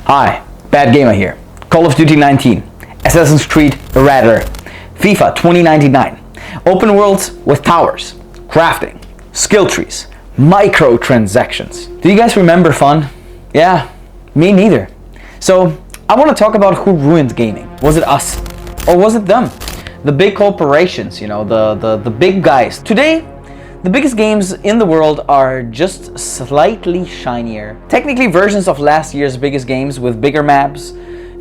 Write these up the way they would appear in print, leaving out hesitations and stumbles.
Hi, Bad Gamer here. Call of Duty 19, Assassin's Creed Radar, FIFA 2099, open worlds with towers, crafting, skill trees, microtransactions. Do you guys remember fun? Yeah, me neither. So I want to talk about who ruined gaming. Was it us or was it them? The big corporations, you know, the big guys. Today, the biggest games in the world are just slightly shinier. Technically versions of last year's biggest games with bigger maps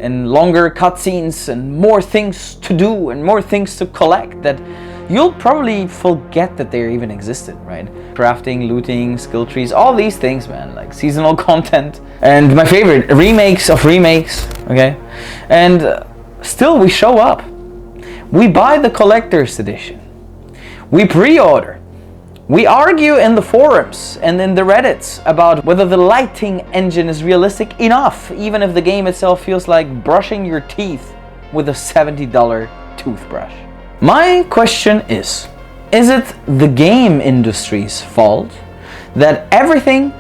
and longer cutscenes and more things to do and more things to collect that you'll probably forget that they even existed, right? Crafting, looting, skill trees, all these things, man, like seasonal content. And my favorite, remakes of remakes, okay? And still we show up. We buy the collector's edition. We pre-order. We argue in the forums and in the Reddits about whether the lighting engine is realistic enough, even if the game itself feels like brushing your teeth with a $70 toothbrush. My question is it the game industry's fault that everything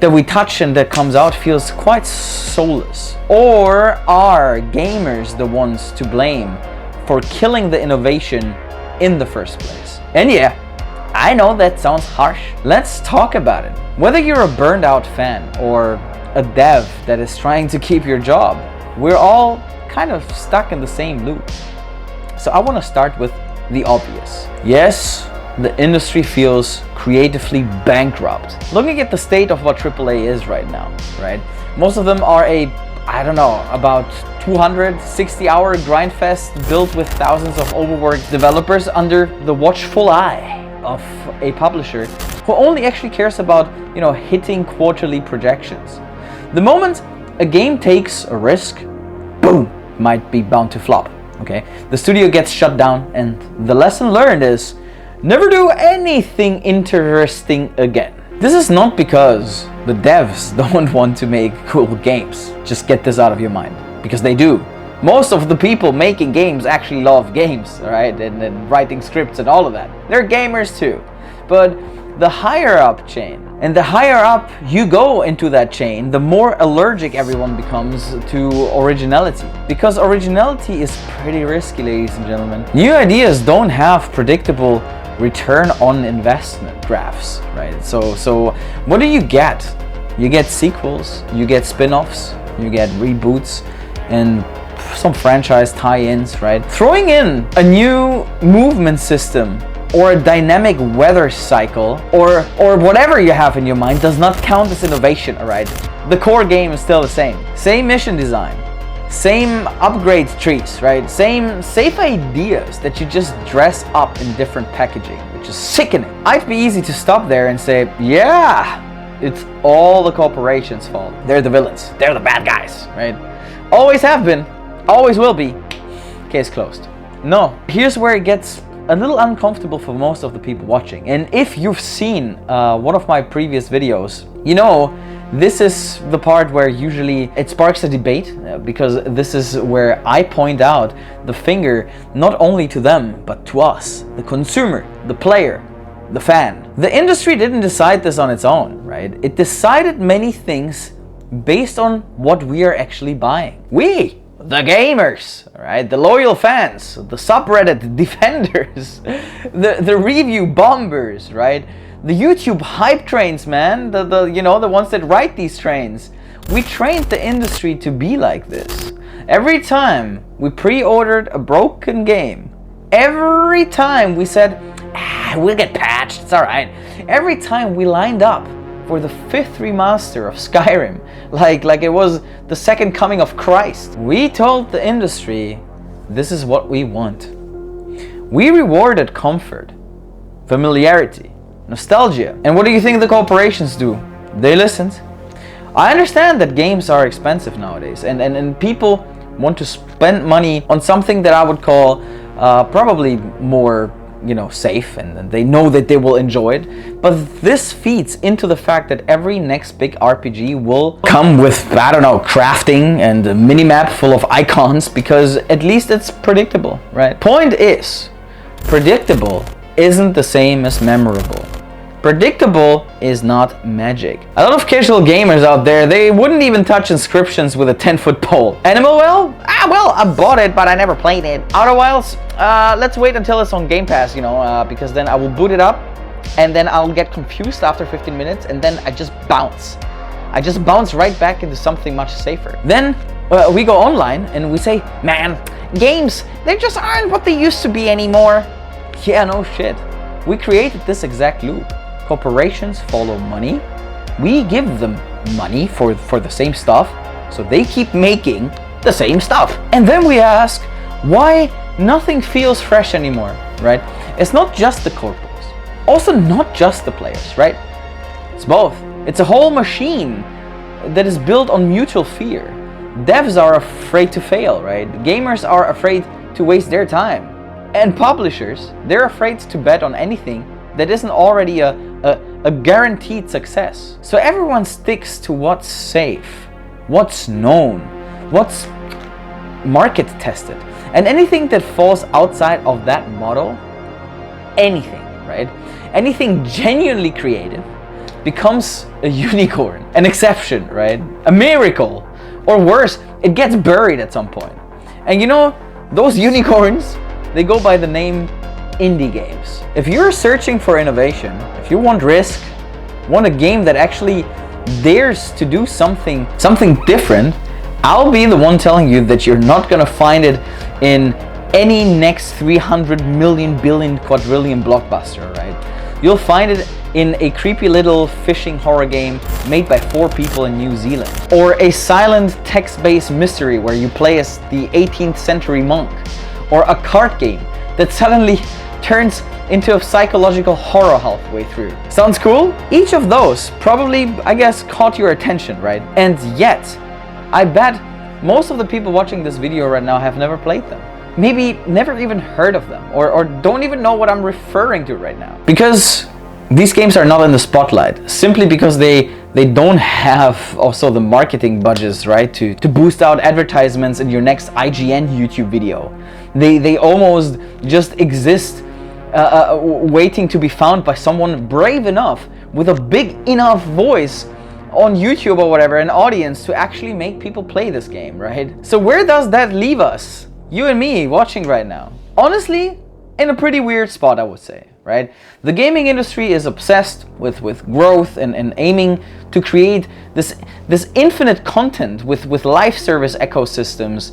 that we touch and that comes out feels quite soulless? Or are gamers the ones to blame for killing the innovation in the first place? And yeah, I know that sounds harsh. Let's talk about it. Whether you're a burned out fan or a dev that is trying to keep your job, we're all kind of stuck in the same loop. So I want to start with the obvious. Yes, the industry feels creatively bankrupt. Looking at the state of what AAA is right now, right? Most of them are about 260-hour grindfest built with thousands of overworked developers under the watchful eye of a publisher who only actually cares about, hitting quarterly projections. The moment a game takes a risk, boom, might be bound to flop, okay? The studio gets shut down and the lesson learned is never do anything interesting again. This is not because the devs don't want to make cool games. Just get this out of your mind, because they do. Most of the people making games actually love games, right? And writing scripts and all of that. They're gamers too. But the higher up chain, and the higher up you go into that chain, the more allergic everyone becomes to originality. Because originality is pretty risky, ladies and gentlemen. New ideas don't have predictable return on investment graphs, right? So what do you get? You get sequels, you get spin-offs, you get reboots, and some franchise tie-ins, right? Throwing in a new movement system or a dynamic weather cycle or whatever you have in your mind does not count as innovation, alright? The core game is still the same. Same mission design, same upgrade trees, right? Same safe ideas that you just dress up in different packaging, which is sickening. I'd be easy to stop there and say, yeah, it's all the corporations' fault. They're the villains. They're the bad guys, right? Always have been. Always will be. Case closed. No, here's where it gets a little uncomfortable for most of the people watching. And if you've seen one of my previous videos, this is the part where usually it sparks a debate, because this is where I point out the finger not only to them, but to us, the consumer, the player, the fan. The industry didn't decide this on its own, right? It decided many things based on what we are actually buying. We, the gamers, right? The loyal fans, the subreddit defenders, the review bombers, right? The YouTube hype trains, man, the ones that write these trains. We trained the industry to be like this. Every time we pre-ordered a broken game, every time we said, we'll get patched, it's alright. Every time we lined up for the 5th remaster of Skyrim, like it was the second coming of Christ. We told the industry, this is what we want. We rewarded comfort, familiarity, nostalgia. And what do you think the corporations do? They listened. I understand that games are expensive nowadays, and people want to spend money on something that I would call probably more safe, and they know that they will enjoy it. But this feeds into the fact that every next big RPG will come with, crafting and a minimap full of icons, because at least it's predictable, right? Point is, predictable isn't the same as memorable. Predictable is not magic. A lot of casual gamers out there, they wouldn't even touch inscriptions with a 10-foot pole. Animal Well? Well, I bought it, but I never played it. Outer Wilds? Let's wait until it's on Game Pass, because then I will boot it up, and then I'll get confused after 15 minutes, and then I just bounce. I just bounce right back into something much safer. Then we go online and we say, man, games, they just aren't what they used to be anymore. Yeah, no shit. We created this exact loop. Corporations follow money. We give them money for the same stuff, so they keep making the same stuff. And then we ask why nothing feels fresh anymore, right? It's not just the corporates, also not just the players, right? It's both. It's a whole machine that is built on mutual fear. Devs are afraid to fail, right? Gamers are afraid to waste their time. And publishers, they're afraid to bet on anything that isn't already a guaranteed success. So everyone sticks to what's safe, what's known, what's market tested. And anything that falls outside of that model, anything, right? Anything genuinely creative becomes a unicorn, an exception, right? A miracle. Or worse, it gets buried at some point. And those unicorns, they go by the name indie games. If you're searching for innovation, if you want risk, want a game that actually dares to do something different, I'll be the one telling you that you're not gonna find it in any next 300 million billion quadrillion blockbuster, right? You'll find it in a creepy little fishing horror game made by 4 people in New Zealand. Or a silent text-based mystery where you play as the 18th century monk. Or a card game that suddenly turns into a psychological horror halfway through. Sounds cool? Each of those probably, I guess, caught your attention, right? And yet, I bet most of the people watching this video right now have never played them. Maybe never even heard of them, or don't even know what I'm referring to right now. Because these games are not in the spotlight, simply because they don't have also the marketing budgets, right, to boost out advertisements in your next IGN YouTube video. They almost just exist waiting to be found by someone brave enough with a big enough voice on YouTube or whatever, an audience to actually make people play this game, right? So where does that leave us? You and me watching right now. Honestly, in a pretty weird spot, I would say, right? The gaming industry is obsessed with growth and aiming to create this infinite content with live service ecosystems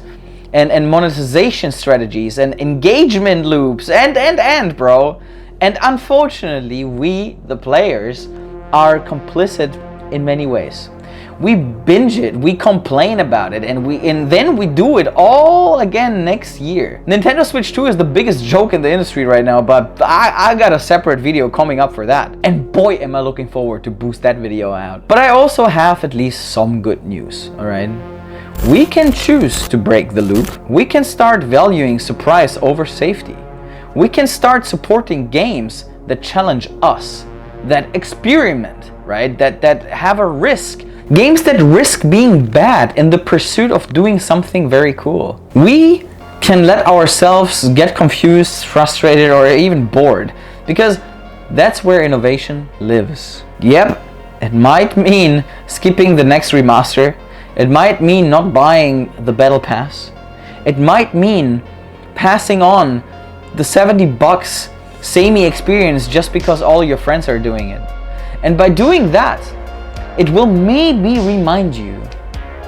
and monetization strategies and engagement loops and bro. And unfortunately, we, the players, are complicit in many ways. We binge it, we complain about it, and then we do it all again next year. Nintendo Switch 2 is the biggest joke in the industry right now, but I got a separate video coming up for that. And boy, am I looking forward to boost that video out. But I also have at least some good news, alright? We can choose to break the loop. We can start valuing surprise over safety. We can start supporting games that challenge us, that experiment, right? That have a risk. Games that risk being bad in the pursuit of doing something very cool. We can let ourselves get confused, frustrated, or even bored, because that's where innovation lives. Yep, it might mean skipping the next remaster. It might mean not buying the Battle Pass. It might mean passing on the $70 samey experience just because all your friends are doing it. And by doing that, it will maybe remind you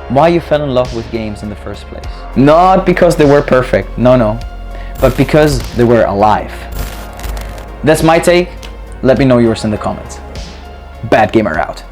why you fell in love with games in the first place. Not because they were perfect, no, but because they were alive. That's my take. Let me know yours in the comments. Bad Gamer out.